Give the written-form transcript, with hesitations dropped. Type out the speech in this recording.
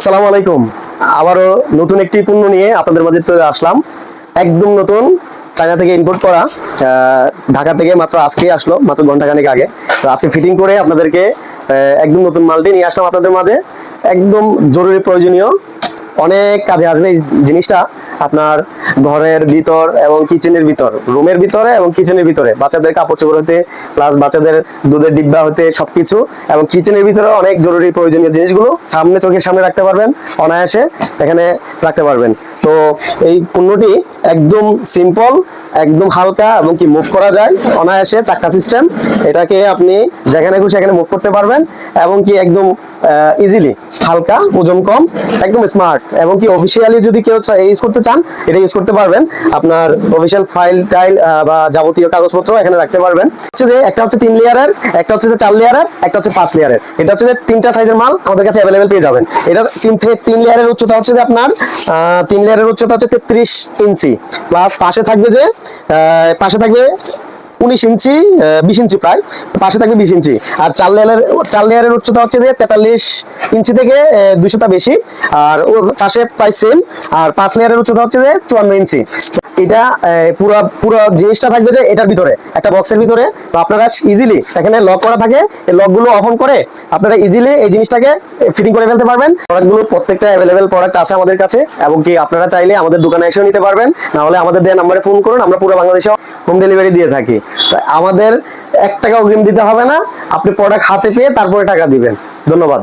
আসসালামু আলাইকুম। আবারও নতুন একটি পণ্য নিয়ে আপনাদের মাঝে চলে আসলাম। একদম নতুন, চায়না থেকে ইম্পোর্ট করা। ঢাকা থেকে মাত্র আজকে আসলো, মাত্র ঘন্টাখানেক আগে। তো আজকে ফিটিং করে আপনাদেরকে একদম নতুন মালটি নিয়ে আসলাম আপনাদের মাঝে। একদম জরুরি প্রয়োজনীয়, অনেক কাজে আসবে এই জিনিসটা। আপনার ঘরের ভিতর এবং কিচেনের ভিতর, রুমের ভিতরে এবং কিচেনের ভিতরে, বাচ্চাদের কাপড় চোপড় হতে প্লাস বাচ্চাদের দুধের ডিব্বা হতে সবকিছু, এবং কিচেনের ভিতরে অনেক জরুরি প্রয়োজনীয় জিনিসগুলো সামনে, চোখের সামনে রাখতে পারবেন, অনায়াসে এখানে রাখতে পারবেন। তো এই পণ্যটি একদম সিম্পল, একদম হালকা, এবং কি মুভ করা যায় অনায়াসে, চাক্কা সিস্টেম। এটাকে আপনি যেখানে খুশি সেখানে মুভ করতে পারবেন, এবং কি একদম ইজিলি, হালকা, ওজন কম, একদম স্মার্ট। এবং কি অফিসিয়ালি যদি কেউ ইউজ করতে চান, এটা ইউজ করতে পারবেন। আপনার অফিসিয়াল ফাইল টাইল বা যাবতীয় কাগজপত্র এখানে রাখতে পারবেন। হচ্ছে যে একটা হচ্ছে 3 লেয়ারের, একটা হচ্ছে যে 4 লেয়ারের, একটা হচ্ছে 5 লেয়ারের। এটা হচ্ছে যে 3টা সাইজের মাল আমাদের কাছে অ্যাভেলেবেল পেয়ে যাবেন। এটা 3 লেয়ারের উচ্চতা হচ্ছে যে আপনার 3 লেয়ারের উচ্চতা হচ্ছে 33 ইঞ্চি, প্লাস পাশে থাকবে 19 ইঞ্চি, 20 ইঞ্চি প্রায়, পাশে থাকবে 20 ইঞ্চি। আর 4 লেয়ারের উচ্চতা হচ্ছে যে 43 ইঞ্চি থেকে 200টা বেশি, আর ওর পাশে প্রায় সেম। আর 5 লেয়ারের উচ্চতা হচ্ছে যে 54 ইঞ্চি। এটা পুরো পুরো জিনিসটা থাকবে যে এটার ভিতরে, একটা বক্সের ভিতরে। তো আপনারা ইজিলি, এখানে লক করা থাকে, এই লকগুলো ওপেন করে আপনারা ইজিলি এই জিনিসটাকে ফিটিং করে ফেলতে পারবেন। প্রোডাক্টগুলো প্রত্যেকটা অ্যাভেলেবেল প্রোডাক্ট আছে আমাদের কাছে, এবং কি আপনারা চাইলে আমাদের দোকানে এসেও নিতে পারবেন, না হলে আমাদের দেওয়া নম্বরে ফোন করুন, আমরা পুরো বাংলাদেশে হোম ডেলিভারি দিয়ে থাকি। তো আমাদের 1 টাকা অগ্রিম দিতে হবে না, আপনি প্রোডাক্ট হাতে পেয়ে তারপরে টাকা দিবেন। ধন্যবাদ।